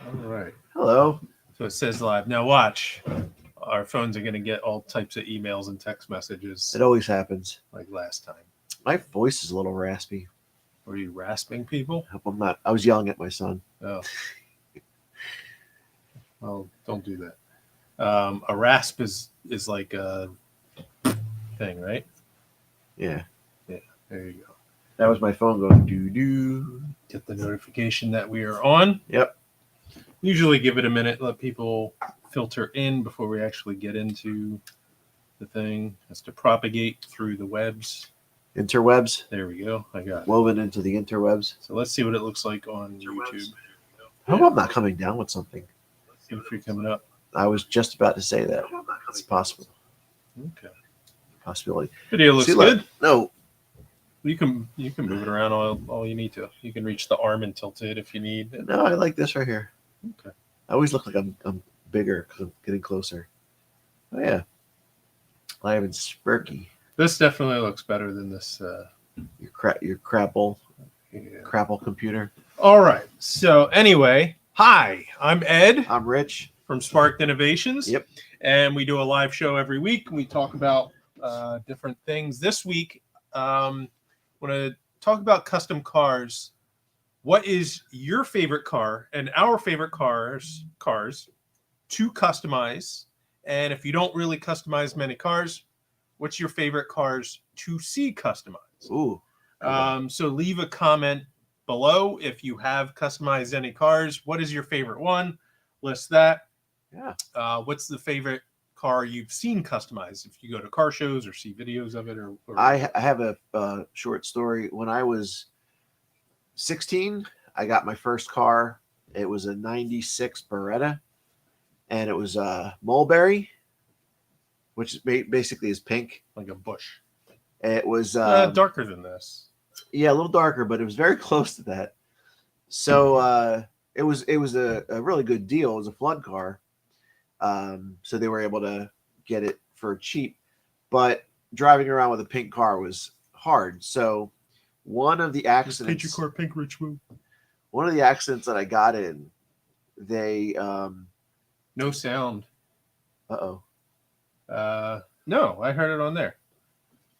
All right. Hello. So it says live. Now watch. Our phones are going to get all types of emails and text messages It always happens. like last time. My voice is a little raspy. Were you rasping people? I hope I'm not. I was yelling at my son. Oh, well, don't do that. A rasp is like a thing, right? Yeah. Yeah. There you go. That was my phone going doo doo. Get the notification that we are on. Yep. Usually give it a minute, let people filter in before we actually get into the thing. Has to propagate through the webs. Interwebs. There we go. I got it. Woven into the interwebs. So let's see what it looks like on YouTube. I hope I'm not coming down with something. Feel free coming up. I was just about to say that. It's possible. Okay. Possibility. Video looks See, good. No. You can move it around all you need to. You can reach the arm and tilt it if you need. No, I like this right here. Okay. I always look like I'm bigger because I'm getting closer. Oh yeah. Live and Sparky. This definitely looks better than this. Your crapple Yeah. crapple computer. All right. So anyway, hi, I'm Ed I'm Rich. from Sparked Innovations. Yep. And we do a live show every week. We talk about different things. This week, want to talk about custom cars. What is your favorite car and our favorite cars to customize? And if you don't really customize many cars, what's your favorite cars to see customized? Ooh. So leave a comment below if you have customized any cars. What is your favorite one? List that. Yeah. What's the favorite car you've seen customized? If you go to car shows or see videos of it, or I have a short story. When I was 16, I got my first car. It was a 96 Beretta, and it was a mulberry, which basically is pink. like a bush. It was Darker than this. yeah, a little darker, but it was very close to that. So it was a really good deal. It was a flood car, so they were able to get it for cheap. But driving around with a pink car was hard. So one of the accidents, Paint your car pink, Rich Woo. one of the accidents that I got in, they No sound. uh-oh. No, I heard it on there.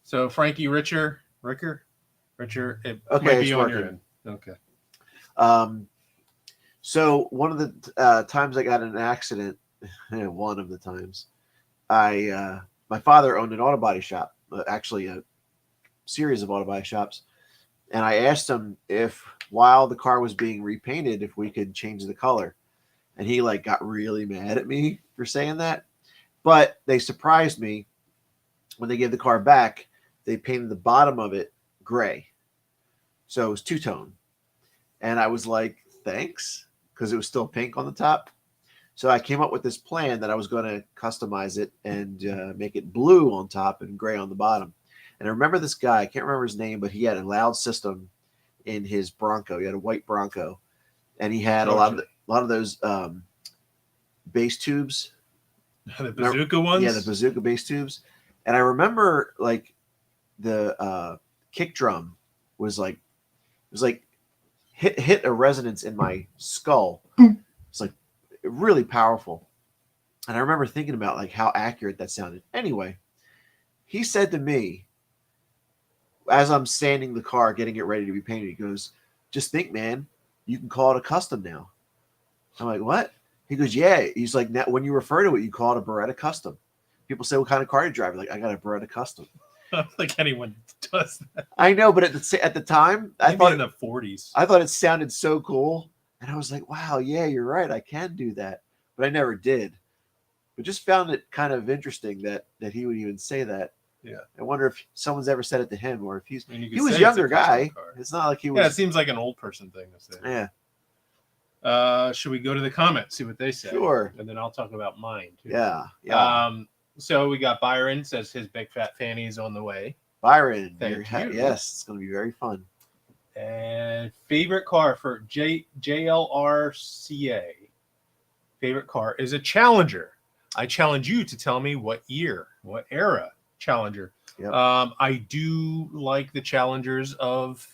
So Frankie Richer, it Okay, might it's be on your working. end. Okay. So one of the times I got in an accident, one of the times, my father owned an auto body shop, actually a series of auto body shops, and I asked him if while the car was being repainted, if we could change the color, and he like got really mad at me for saying that. But they surprised me when they gave the car back. They painted the bottom of it gray, so it was two-tone, and I was like, thanks, because it was still pink on the top. So I came up with this plan that I was going to customize it and make it blue on top and gray on the bottom. And I remember this guy, I can't remember his name, but he had a loud system in his Bronco. He had a white Bronco, and he had a lot of those bass tubes. The bazooka ones? Yeah, the bazooka bass tubes. And I remember like the kick drum was like, it was like hit a resonance in my skull. It's like really powerful. And I remember thinking about like how accurate that sounded. Anyway, he said to me, as I'm standing the car, getting it ready to be painted, he goes, just think, man, you can call it a custom now. I'm like, what? He goes, yeah. He's like, now, when you refer to it, you call it a Beretta Custom. People say, what kind of car do you drive? Like, I got a Beretta Custom. I don't think anyone does that. I know, but at the time, I Maybe thought in the 40s. I thought it sounded so cool. And I was like, wow, yeah, you're right. I can do that. But I never did. But just found it kind of interesting that he would even say that. Yeah. I wonder if someone's ever said it to him, or if he you was say a younger it's a custom guy. car. It's not like he was. Yeah, it seems like an old person thing to say. Yeah. Should we go to the comments, see what they say? Sure. And then I'll talk about mine too. Yeah. Yeah. So we got Byron says his big fat fanny is on the way. Byron, Thank you. yes, it's going to be very fun. And favorite car for JLRCA. Favorite car is a Challenger. I challenge you to tell me what year, what era Challenger. Yep. I do like the Challengers of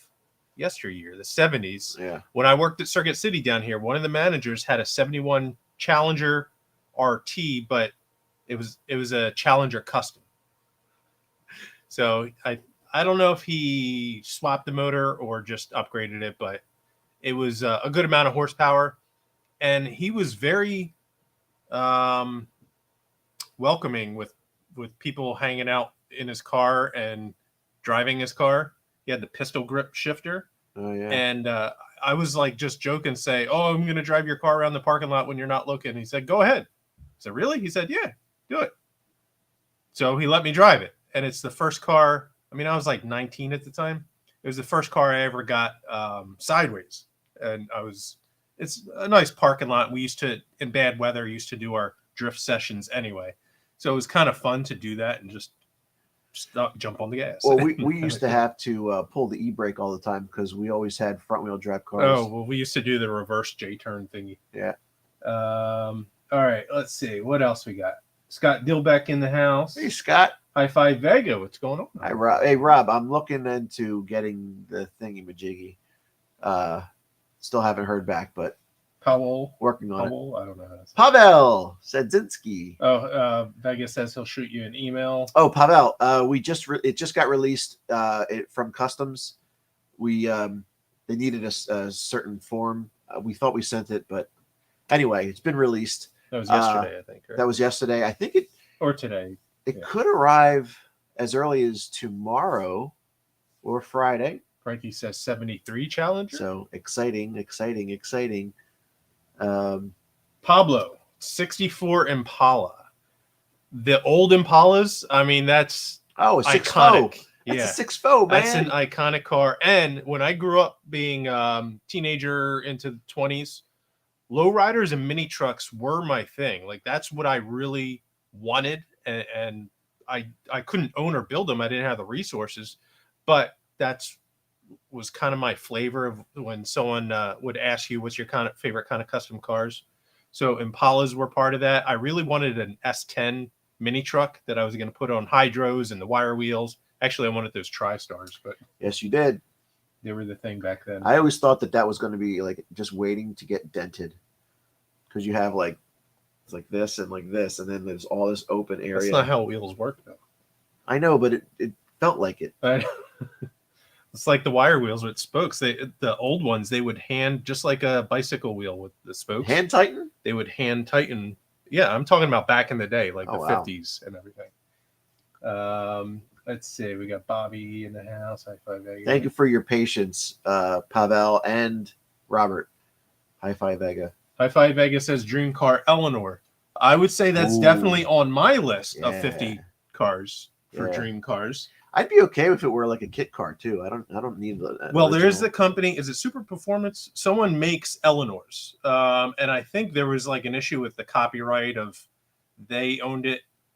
yesteryear, the 70s. Yeah. When I worked at Circuit City down here, one of the managers had a 71 Challenger RT, but it was a Challenger custom. So I don't know if he swapped the motor or just upgraded it, but it was a good amount of horsepower, and he was very welcoming with people hanging out in his car and driving his car. He had the pistol grip shifter. Oh yeah. And I was like just joking, say, "Oh, I'm going to drive your car around the parking lot when you're not looking." He said, "Go ahead." I said, "Really?" He said, "Yeah, do it." So he let me drive it. And it's the first car. I mean, I was like 19 at the time. It was the first car I ever got sideways. And it's a nice parking lot. We used to, in bad weather, used to do our drift sessions anyway. So it was kind of fun to do that and just jump on the gas. Well, we used to have to pull the e-brake all the time because we always had front wheel drive cars. Oh, well, we used to do the reverse J-turn thingy. Yeah. All right, let's see. What else we got? Scott Dillbeck in the house. Hey, Scott. High Five Vega. What's going on? Hi, Rob. Hey, Rob. I'm looking into getting the thingy-majiggy. Still haven't heard back, but Powell. working on it. I don't know how to say Pavel Sedzinski. Oh, Vega says he'll shoot you an email. Oh, Pavel. It just got released from customs. They needed a certain form. We thought we sent it, but anyway, it's been released. That was yesterday, I think. Right? That was yesterday. I think it or today. It could arrive as early as tomorrow or Friday. Frankie says 73 Challenger. So exciting. Pablo, 64 Impala. The old Impalas, I mean, that's a 6.0. iconic. That's a 6.0, man. That's an iconic car. And when I grew up being teenager into the 20s, lowriders and mini trucks were my thing. Like, that's what I really wanted. And I couldn't own or build them. I didn't have the resources. But that's was kind of my flavor of when someone would ask you what's your favorite kind of custom cars. So Impalas were part of that. I really wanted an S10 mini truck that I was going to put on hydros and the wire wheels. Actually, I wanted those TriStars, but yes, you did. They were the thing back then. I always thought that was going to be like just waiting to get dented, because you have like it's like this, and then there's all this open area. That's not how wheels work, though. I know, but it felt like it. It's like the wire wheels with spokes. The old ones, they would hand, just like a bicycle wheel with the spokes. Hand tighten? They would hand tighten. Yeah, I'm talking about back in the day, like the 50s and everything. Let's see. We got Bobby in the house. High Five Vega. Thank you for your patience, Pavel and Robert. High Five Vega. High Five Vega says dream car Eleanor. I would say that's definitely on my list of 50 cars for dream cars. I'd be okay if it were like a kit car too. I don't need that. Well, there's the company. Is it Super Performance? Someone makes Eleanors, and I think there was like an issue with the copyright of they owned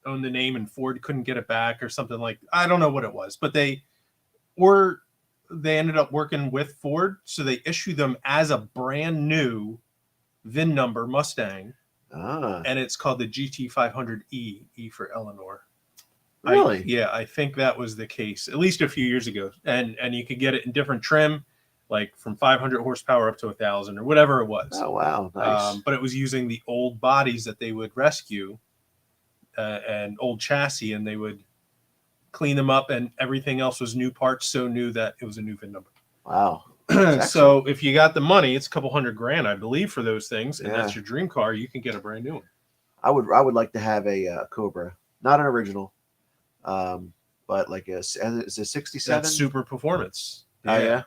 the name, and Ford couldn't get it back or something like. I don't know what it was, but they ended up working with Ford, so they issue them as a brand new VIN number Mustang, and it's called the GT500E, E for Eleanor. Really? I think that was the case, at least a few years ago. And you could get it in different trim, like from 500 horsepower up to 1,000 or whatever it was. Oh, wow. Nice. But it was using the old bodies that they would rescue and old chassis, and they would clean them up, and everything else was new parts, so new that it was a new VIN number. Wow. So if you got the money, it's a couple $100,000, I believe, for those things, and that's your dream car, you can get a brand new one. I would like to have a Cobra, not an original. But like is a 67? That's Super Performance. Oh, yeah.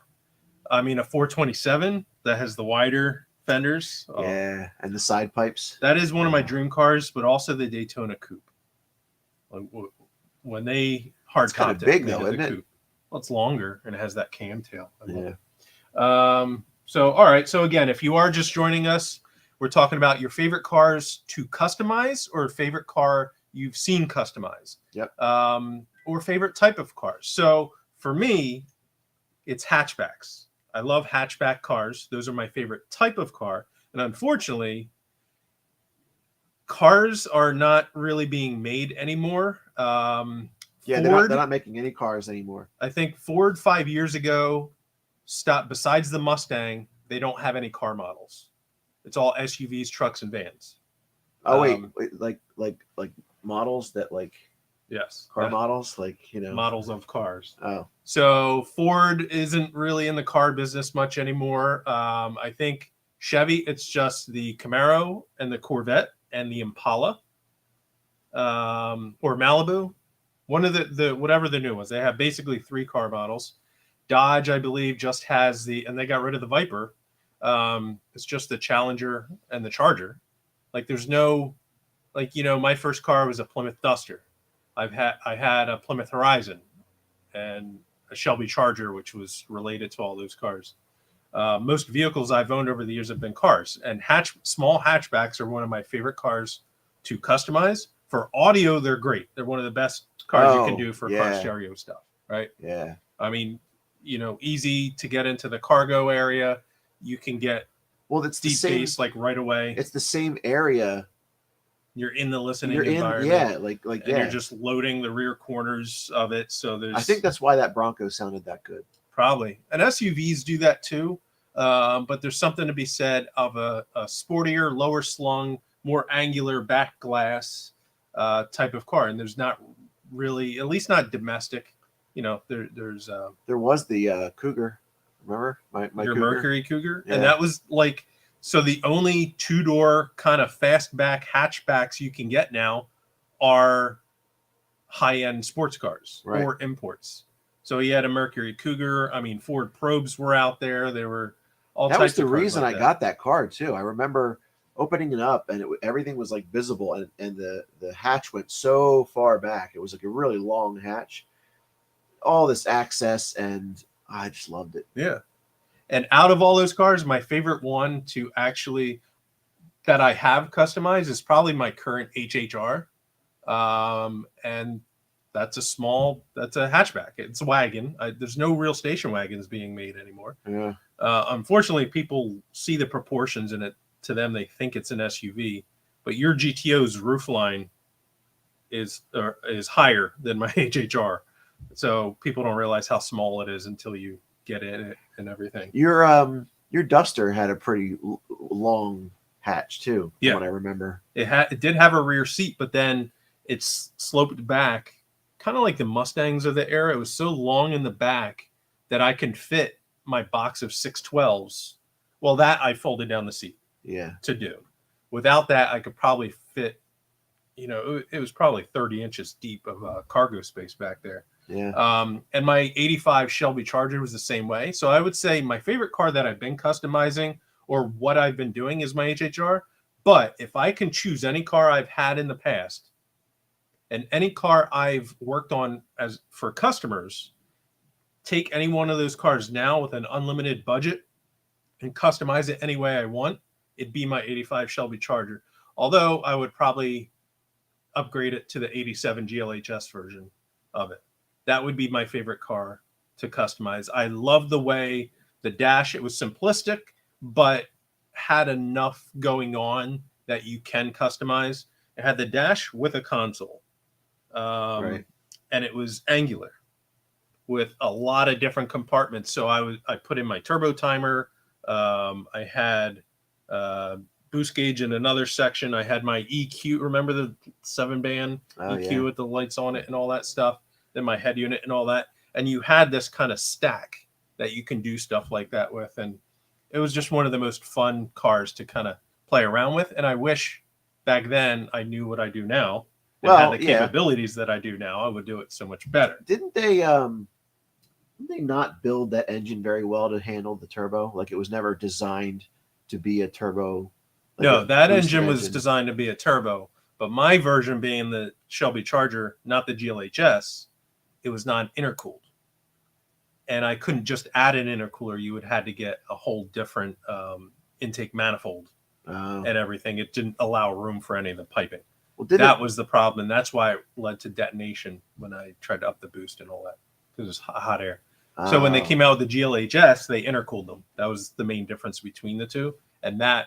I mean, a 427 that has the wider fenders. Yeah, and the side pipes. That is one of my dream cars, but also the Daytona Coupe. When they hard kind of big though, isn't it? Well, it's longer and it has that cam tail. Yeah. So all right. So again, if you are just joining us, we're talking about your favorite cars to customize, or favorite car you've seen customized. Yep. Or favorite type of cars. So for me, it's hatchbacks. I love hatchback cars. Those are my favorite type of car. And unfortunately, cars are not really being made anymore. They're not making any cars anymore. I think Ford 5 years ago stop besides the Mustang, they don't have any car models. It's all SUVs, trucks, and vans. Oh wait, like models that like Yes, car models, like, you know, models of cars. Oh, So Ford isn't really in the car business much anymore. I think Chevy, it's just the Camaro and the Corvette and the Impala, or Malibu. One of the whatever the new ones. They have basically 3 car models. Dodge, I believe, just has and they got rid of the Viper. It's just the Challenger and the Charger. Like there's no, like, you know, my first car was a Plymouth Duster. I had a Plymouth Horizon and a Shelby Charger, which was related to all those cars. Most vehicles I've owned over the years have been cars, and small hatchbacks are one of my favorite cars to customize. For audio, they're great. They're one of the best cars you can do for car stereo stuff, right? Yeah. I mean, you know, easy to get into the cargo area. You can get it's deep bass like right away. It's the same area. You're in the listening environment. Yeah, and you're just loading the rear corners of it. So I think that's why that Bronco sounded that good. Probably. And SUVs do that too. But there's something to be said of a sportier, lower slung, more angular back glass type of car. And there's not really, at least not domestic. You know, there was the Cougar. Remember my your Cougar? Mercury Cougar? Yeah. And that was like, so the only 2-door kind of fastback hatchbacks you can get now are high-end sports cars or imports. So he had a Mercury Cougar. I mean, Ford Probes were out there. There were all types of cars. That was the reason I got that car too. I remember opening it up and everything was like visible, and the hatch went so far back. It was like a really long hatch. All this access, and I just loved it. Yeah. And out of all those cars, my favorite one to actually that I have customized is probably my current HHR. And that's a hatchback. It's a wagon. There's no real station wagons being made anymore. Yeah. Unfortunately, people see the proportions in it. To them, they think it's an SUV, but your GTO's roofline is higher than my HHR. So people don't realize how small it is until you get in it and everything. Your Duster had a pretty long hatch too. Yeah, what I remember. It did have a rear seat, but then it's sloped back, kind of like the Mustangs of the era. It was so long in the back that I can fit my box of 612s. Well, that I folded down the seat. Yeah. To do. Without that, I could probably fit. You know, it was probably 30 inches deep of cargo space back there. Yeah. And my 85 Shelby Charger was the same way. So I would say my favorite car that I've been customizing or what I've been doing is my HHR. But if I can choose any car I've had in the past and any car I've worked on for customers, take any one of those cars now with an unlimited budget and customize it any way I want, it'd be my 85 Shelby Charger. Although I would probably upgrade it to the 87 GLHS version of it. That would be my favorite car to customize. I love the way the dash, it was simplistic, but had enough going on that you can customize. It had the dash with a console. Right. And it was angular with a lot of different compartments. So I put in my turbo timer. I had boost gauge in another section. I had my EQ. Remember the 7-band EQ with the lights on it and all that stuff. Then my head unit and all that. And you had this kind of stack that you can do stuff like that with. And it was just one of the most fun cars to kind of play around with. And I wish back then I knew what I do now and had the capabilities that I do now. I would do it so much better. Didn't they not build that engine very well to handle the turbo? Like it was never designed to be a turbo. No, that engine was designed to be a turbo. But my version being the Shelby Charger, not the GLHS, it was non-intercooled. And I couldn't just add an intercooler. You would have to get a whole different intake manifold and everything. It didn't allow room for any of the piping. Well, that was the problem. And that's why it led to detonation when I tried to up the boost and all that. Because it was hot air. So when they came out with the GLHS, they intercooled them. That was the main difference between the two. And that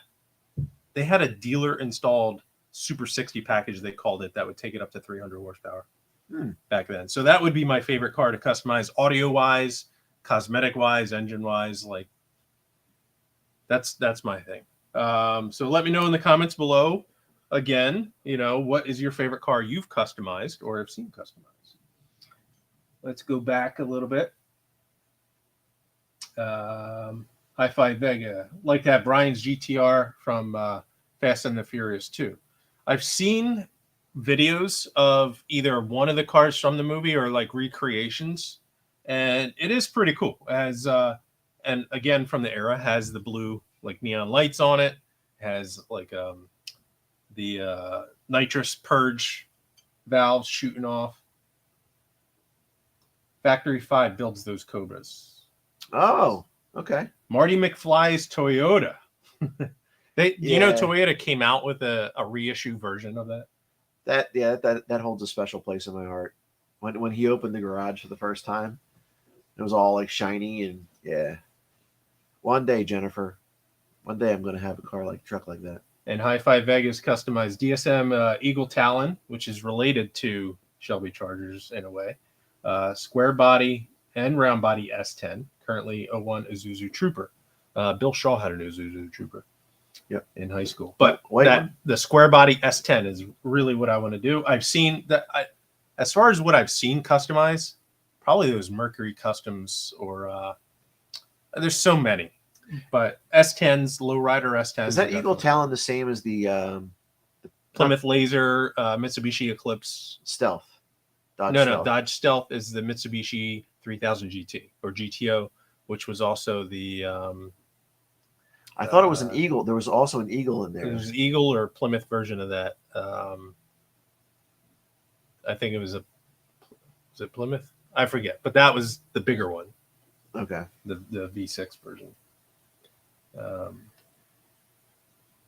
they had a dealer installed Super 60 package, they called it, that would take it up to 300 horsepower back then. So that would be my favorite car to customize audio wise. cosmetic wise, engine wise, like that's my thing. So let me know in the comments below. Again, what is your favorite car you've customized or have seen customized? Let's go back a little bit. Hi-Fi Vega, like that Brian's GTR from Fast and the Furious 2. I've seen videos of either one of the cars from the movie or like recreations, and it is pretty cool. As and again from the era, has the blue like neon lights on it, has like the nitrous purge valves shooting off. Factory 5 builds those Cobras. Oh, okay. Marty McFly's Toyota. Toyota came out with a reissue version of that. That holds a special place in my heart. When he opened the garage for the first time, it was all like shiny and yeah. One day, Jennifer, one day I'm going to have a truck like that. And Hi-Fi Vegas customized DSM Eagle Talon, which is related to Shelby Chargers in a way. Square body and round body S10. Currently 01 Isuzu Trooper. Bill Shaw had an Isuzu Trooper. Yep. In high school. But the square body S10 is really what I want to do. I've seen that. As far as what I've seen customized, probably those Mercury Customs or there's so many. But S10s, lowrider S10s. Is that Eagle Talon the same as the Plymouth Laser, Mitsubishi Eclipse Stealth? Dodge Stealth is the Mitsubishi 3000 GT or GTO, which was also the. I thought it was an Eagle. There was also an Eagle in there. It was an Eagle or Plymouth version of that. I think it was was it Plymouth? I forget, but that was the bigger one. Okay. The V6 version.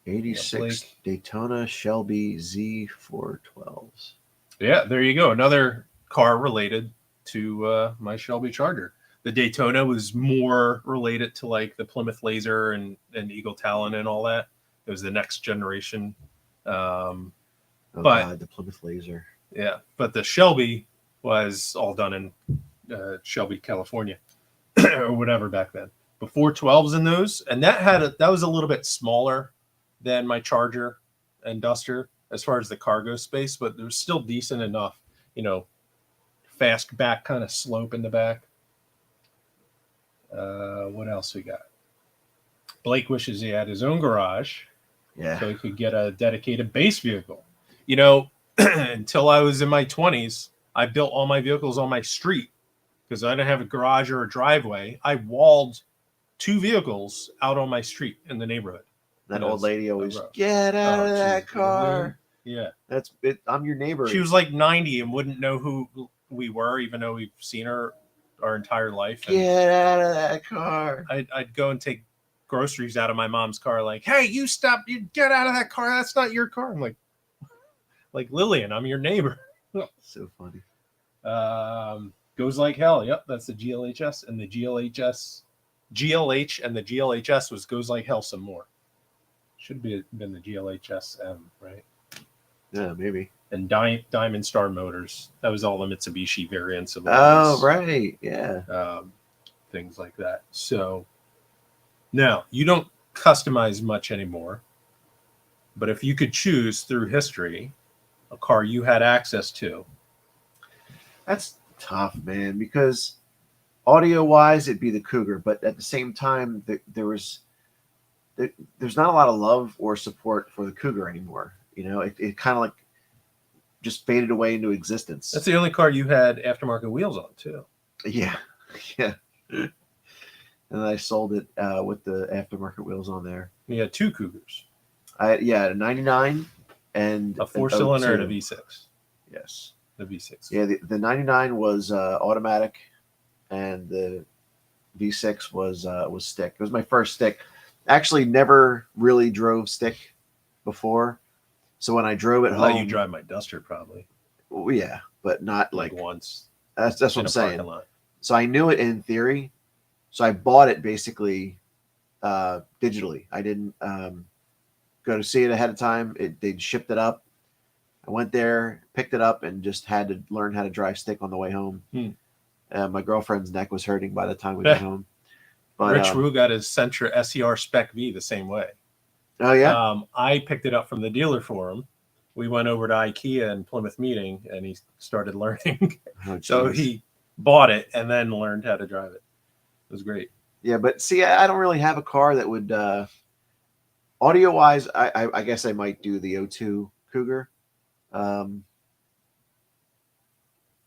86 Daytona Shelby Z412s. Yeah, there you go. Another car related to my Shelby Charger. The Daytona was more related to like the Plymouth Laser and Eagle Talon and all that. It was the next generation. God, the Plymouth Laser. Yeah, but the Shelby was all done in Shelby, California, or whatever back then. Before 12s in those, and that was a little bit smaller than my Charger and Duster as far as the cargo space, but it was still decent enough. Fast back kind of slope in the back. What else we got? Blake wishes he had his own garage, so he could get a dedicated base vehicle. Until I was in my 20s, I built all my vehicles on my street because I didn't have a garage or a driveway. I walled 2 vehicles out on my street in the neighborhood. That old lady always, get out of that car. Yeah. That's it. I'm your neighbor. She was like 90 and wouldn't know who we were, even though we've seen her our entire life. Get out of that car. I'd go and take groceries out of my mom's car, like, hey, you stop, you get out of that car. That's not your car. I'm like Lillian, I'm your neighbor. So funny. Goes like hell. Yep, that's the GLHS, and the GLH and the GLHS was goes like hell some more. Should have been the GLHS-M, right? Yeah, maybe. And Diamond Star Motors. That was all the Mitsubishi variants of those. Oh, right. Yeah. Things like that. So now you don't customize much anymore. But if you could choose through history a car you had access to. That's tough, man, because audio-wise, it'd be the Cougar. But at the same time, there's not a lot of love or support for the Cougar anymore. It kind of like just faded away into existence. That's the only car you had aftermarket wheels on, too. Yeah. And I sold it with the aftermarket wheels on there. You had 2 Cougars. A 99 and a 4-cylinder and a V6. Yes. The V6. Yeah, the 99 was automatic, and the V6 was stick. It was my first stick. Actually, never really drove stick before. So when I drove it home, you drive my Duster probably. Well, yeah, but not like once. That's what I'm saying. So I knew it in theory. So I bought it basically digitally. I didn't go to see it ahead of time. They'd shipped it up. I went there, picked it up, and just had to learn how to drive stick on the way home. My girlfriend's neck was hurting by the time we got home. But Rich Rue got his Sentra SER Spec V the same way. oh yeah, I picked it up from the dealer for him. We went over to IKEA and Plymouth Meeting, and he started learning. oh, So geez. he bought it and then learned how to drive it. It was great. Yeah, but see, I don't really have a car that would audio wise. I guess I might do the O2 Cougar. Um,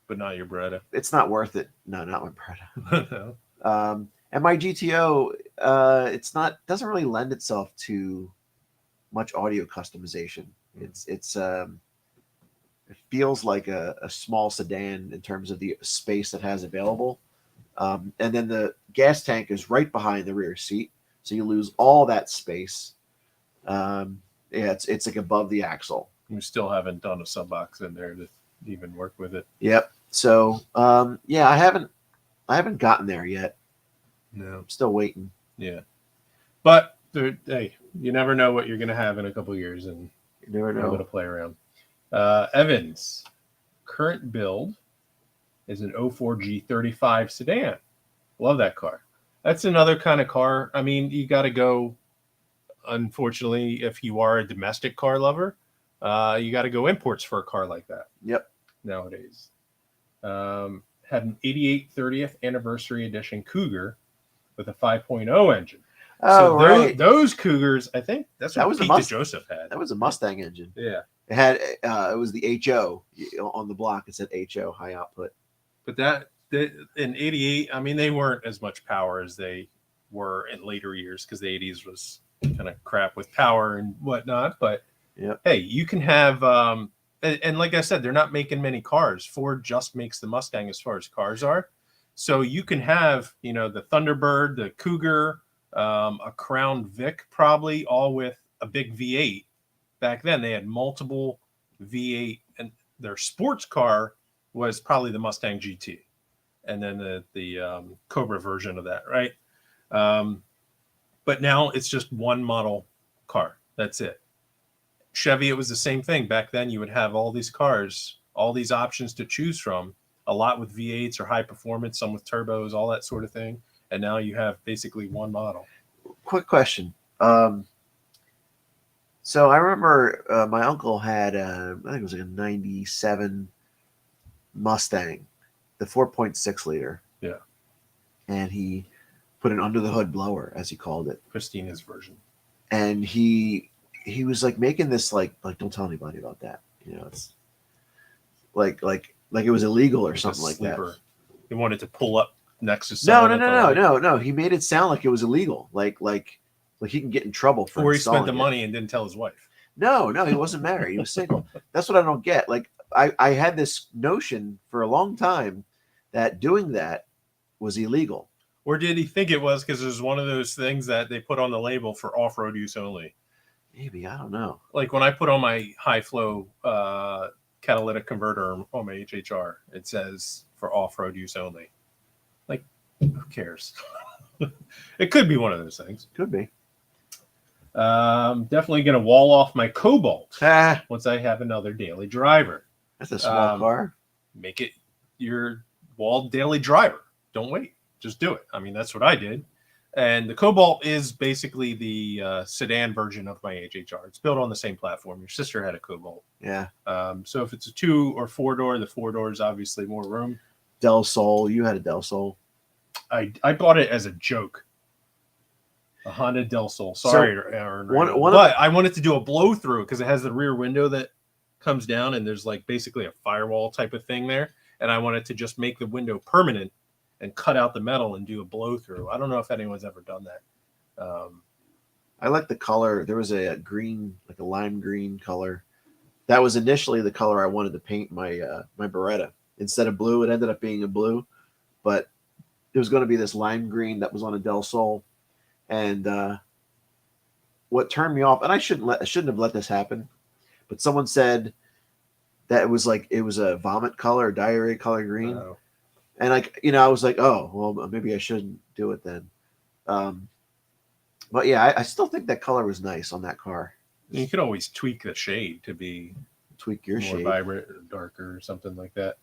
But not your Beretta. it's not worth it. No, not my Beretta. No. And my GTO, it's not doesn't really lend itself to much audio customization. It's it feels like a small sedan in terms of the space that has available. And then the gas tank is right behind the rear seat, so you lose all that space. Yeah, it's like above the axle. We still haven't done a sub box in there to even work with it. Yep. So yeah, I haven't gotten there yet. No. I'm still waiting. Yeah. But hey, you never know what you're going to have in a couple of years, and You never I'm going to know. play around. Evans, current build is an 04 G35 sedan. Love that car. That's another kind of car. I mean, you got to go, unfortunately, if you are a domestic car lover, you got to go imports for a car like that. Yep. Nowadays. Had an 88 30th anniversary edition Cougar with a 5.0 engine. Oh, So right. those Cougars, I think that's what That was a Pete Joseph had. That was a Mustang engine. Yeah. It had it was the HO on the block. It said HO, high output. But in 88, I mean, they weren't as much power as they were in later years because the 80s was kind of crap with power and whatnot. But Yep. hey, you can have, and like I said, they're not making many cars. Ford just makes the Mustang as far as cars are. So you can have, the Thunderbird, the Cougar, a Crown Vic, probably all with a big V8. Back then, they had multiple V8, and their sports car was probably the Mustang GT, and then the Cobra version of that, right? But now it's just one model car. That's it. Chevy, it was the same thing. Back then, you would have all these cars, all these options to choose from, a lot with V8s or high performance, some with turbos, all that sort of thing. And now you have basically one model. Quick question. So I remember my uncle had I think it was like a '97 Mustang, the 4.6 liter. Yeah. And he put an under the hood blower, as he called it. Christina's version. And he was like making this like don't tell anybody about that. It's like it was illegal or Like something like that. He wanted to pull up next to someone. No. He made it sound like it was illegal. Like he can get in trouble for. Or he spent the it. money and didn't tell his wife. No, he wasn't married. He was single. That's what I don't get. Like I had this notion for a long time that doing that was illegal. Or did he think it was because it was one of those things that they put on the label for off-road use only? Maybe, I don't know. Like when I put on my high flow catalytic converter on my HHR, it says for off-road use only. Like, who cares? It could be one of those things. Could be. Definitely going to wall off my Cobalt Ah, once I have another daily driver. that's a small car. Make it your walled daily driver. Don't wait. Just do it. I mean, that's what I did. And the Cobalt is basically the sedan version of my HHR. It's built on the same platform. Your sister had a Cobalt. Yeah. So if it's a 2 or 4 door, the 4 door is obviously more room. Del Sol. You had a Del Sol. I bought it as a joke. A Honda Del Sol. Sorry, Aaron. But I wanted to do a blow through because it has the rear window that comes down and there's like basically a firewall type of thing there. And I wanted to just make the window permanent and cut out the metal and do a blow through. I don't know if anyone's ever done that. I like the color. There was a green, like a lime green color. That was initially the color I wanted to paint my my Beretta. Instead of blue, it ended up being a blue, but it was going to be this lime green that was on a Del Sol. And what turned me off, and I shouldn't have let this happen, but someone said that it was a vomit color, diarrhea color green. Oh. And I was like, oh, well, maybe I shouldn't do it then. But yeah, I still think that color was nice on that car. You could always tweak the shade to be Tweak your more shade. vibrant or darker or something like that.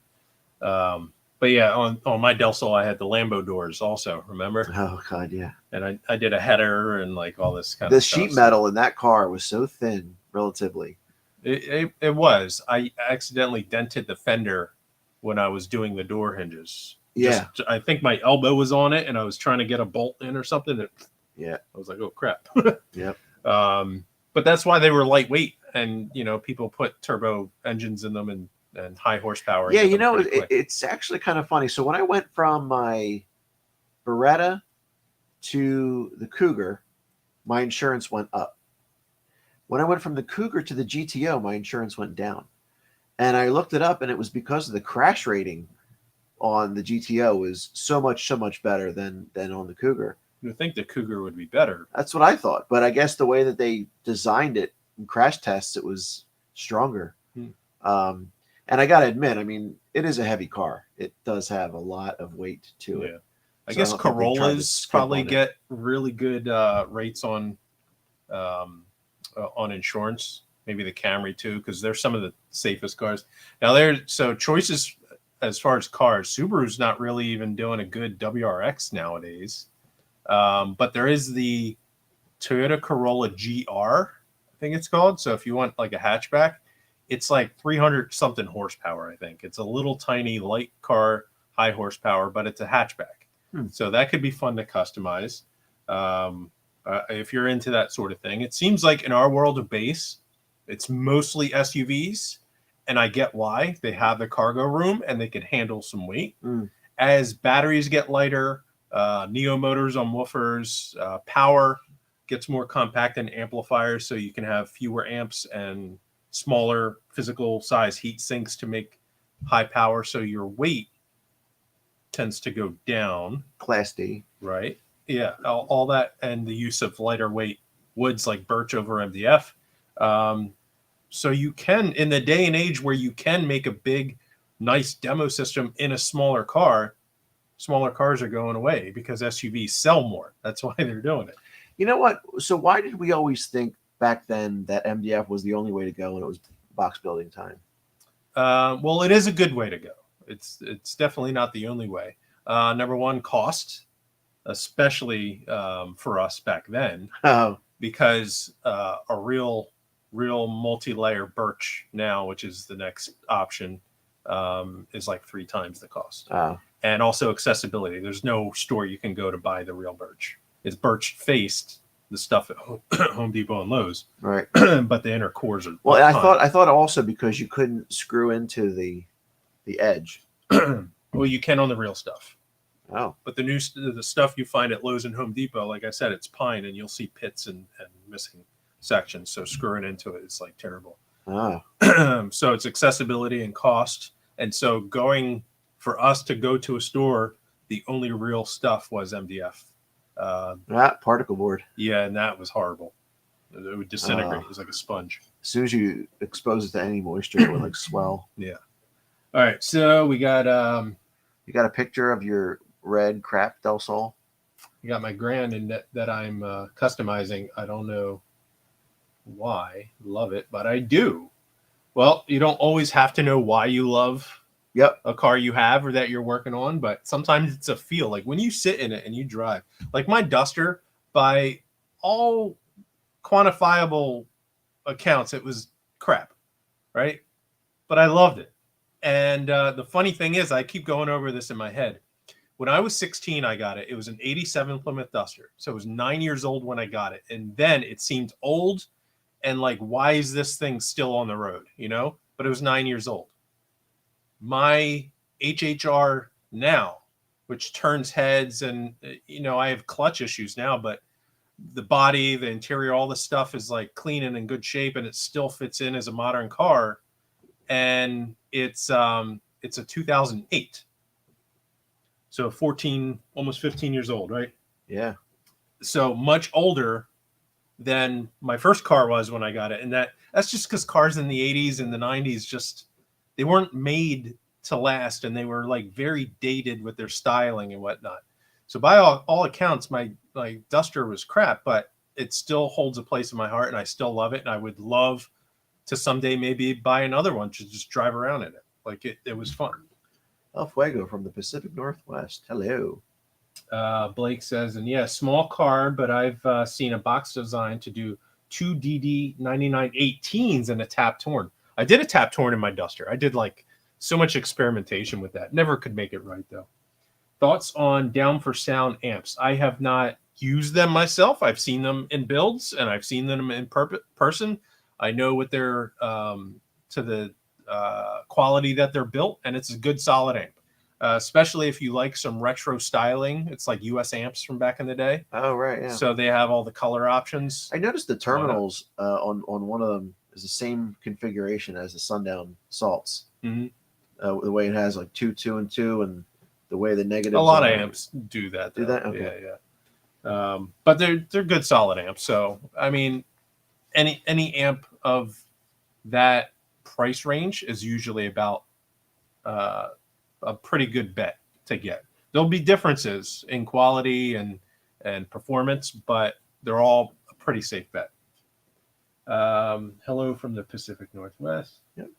But yeah, on my Del Sol, I had the Lambo doors also. Remember? Oh God, yeah. And I did a header and like all this kind The of stuff. sheet metal in that car was so thin, relatively. It was. I accidentally dented the fender when I was doing the door hinges. Yeah. I think my elbow was on it, and I was trying to get a bolt in or something. Yeah. I was like, oh crap. Yep. But that's why they were lightweight, and people put turbo engines in them and high horsepower. Yeah, it's actually kind of funny. So when I went from my Beretta to the Cougar, my insurance went up. When I went from the Cougar to the GTO, my insurance went down. And I looked it up, and it was because of the crash rating on the GTO was so much better than on the Cougar. You would think the Cougar would be better. That's what I thought. But I guess the way that they designed it in crash tests, it was stronger. And I got to admit, I mean, it is a heavy car. It does have a lot of weight to it. I guess Corollas probably get really good rates on insurance. Maybe the Camry too, because they're some of the safest cars. Now choices as far as cars. Subaru's not really even doing a good WRX nowadays, but there is the Toyota Corolla GR, I think it's called. So if you want like a hatchback, it's like 300 something horsepower. I think it's a little tiny light car, high horsepower, but it's a hatchback. So that could be fun to customize if you're into that sort of thing. It seems like in our world of base, it's mostly SUVs, and I get why. They have the cargo room and they can handle some weight. As batteries get lighter, Neo motors on woofers, power gets more compact and amplifiers, so you can have fewer amps and smaller physical size heat sinks to make high power, so your weight tends to go down. Class D. Right. Yeah. All that, and the use of lighter weight woods like birch over MDF. So you can, in the day and age where you can make a big, nice demo system in a smaller car, smaller cars are going away because SUVs sell more. That's why they're doing it. You know what? So why did we always think back then that MDF was the only way to go when it was box building time? Well, it is a good way to go. It's definitely not the only way. Number one, cost, especially for us back then, because a real multi-layer birch now, which is the next option, is like 3 times the cost. And also accessibility. There's no store you can go to buy the real birch. It's birch faced, the stuff at Home Depot and Lowe's, right? But the inner cores are. Well, I thought also because you couldn't screw into the edge. Well, you can on the real stuff. Oh, but the stuff you find at Lowe's and Home Depot, like I said, it's pine, and you'll see pits and missing sections. So screwing into it is like terrible. So it's accessibility and cost, and so for us to go to a store, the only real stuff was MDF. Particle board. Yeah, and that was horrible. It would disintegrate. It was like a sponge. As soon as you expose it to any moisture, it would like swell. Yeah. All right, so we got you got a picture of your red crap Del Sol. You got my Grand in that I'm customizing. I don't know why. Love it, but I do. Well, you don't always have to know why you love a car you have or that you're working on, but sometimes it's a feel. Like when you sit in it and you drive, like my Duster, by all quantifiable accounts, it was crap, right? But I loved it. And the funny thing is, I keep going over this in my head. When I was 16, I got it. It was an 87 Plymouth Duster. So it was 9 years old when I got it. And then it seemed old and like, why is this thing still on the road? But it was 9 years old. My HHR now, which turns heads, and I have clutch issues now, but the body, the interior, all the stuff is like clean and in good shape, and it still fits in as a modern car. And it's a 2008, so 14, almost 15 years old, right? Yeah. So much older than my first car was when I got it, and that's just because cars in the 80s and the 90s they weren't made to last, and they were like very dated with their styling and whatnot. So by all accounts, my Duster was crap, but it still holds a place in my heart, and I still love it, and I would love to someday maybe buy another one to just drive around in it. Like it was fun. El Fuego from the Pacific Northwest. Hello. Blake says, and yeah, small car, but I've seen a box design to do two DD9918s and a tap torn. I did a tap torn in my Duster. I did like so much experimentation with that. Never could make it right though. Thoughts on down for sound amps? I have not used them myself. I've seen them in builds and I've seen them in person. I know what they're to the quality that they're built, and it's a good solid amp. Especially if you like some retro styling. It's like US amps from back in the day. Oh, right, yeah. So they have all the color options. I noticed the terminals on one of them is the same configuration as the Sundown Salts. Mm-hmm. The way it has like 2, 2, and 2, and the way the negatives. A lot of amps do that. Do that? Okay. Yeah. But they're good solid amps. So I mean, any amp of that price range is usually about a pretty good bet to get. There'll be differences in quality and performance, but they're all a pretty safe bet. Hello from the Pacific Northwest. Yep.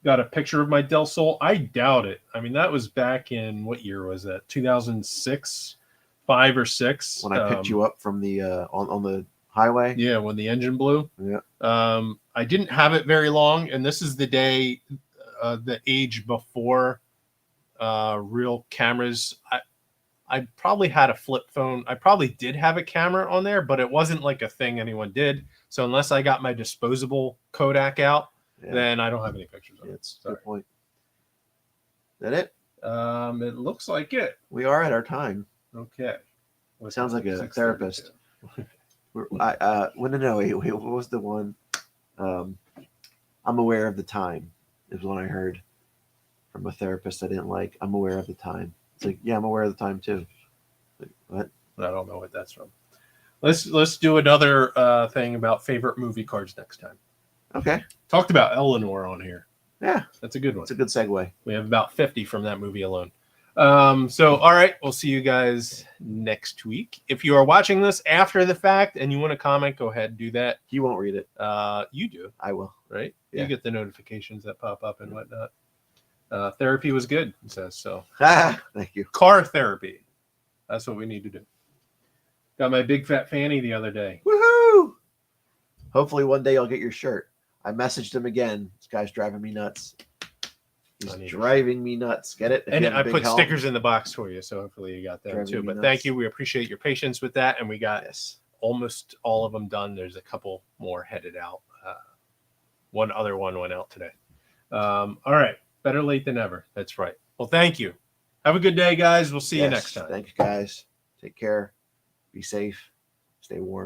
Got a picture of my Del Sol. I doubt it. I mean, that was back in, what year was that? 2006, 5 or 6. When I picked you up from the on the highway. Yeah, when the engine blew. Yeah. I didn't have it very long, and this is the day, the age before real cameras. I probably had a flip phone. I probably did have a camera on there, but it wasn't like a thing anyone did. So unless I got my disposable Kodak out, then I don't have any pictures of it. It's a good point. Is that it? It looks like it. We are at our time. Okay. It sounds like a therapist. What was the one? I'm aware of the time is one I heard from a therapist I didn't like. I'm aware of the time. It's like, yeah, I'm aware of the time too. Like, what? I don't know what that's from. Let's do another thing about favorite movie cards next time. Okay. Talked about Eleanor on here. Yeah. That's a good one. It's a good segue. We have about 50 from that movie alone. So, all right, we'll see you guys next week. If you are watching this after the fact and you want to comment, go ahead and do that. He won't read it. You do. I will. Right? Yeah. You get the notifications that pop up and whatnot. Therapy was good, it says so. Thank you. Car therapy. That's what we need to do. Got my big fat fanny the other day. Woohoo! Hopefully one day I'll get your shirt. I messaged him again. This guy's driving me nuts. He's driving me nuts. Get it? And I put stickers in the box for you, so hopefully you got that too. But thank you. We appreciate your patience with that. And we got almost all of them done. There's a couple more headed out. One other one went out today. All right. Better late than never. That's right. Well, thank you. Have a good day, guys. We'll see you next time. Thank you, guys. Take care. Be safe. Stay warm.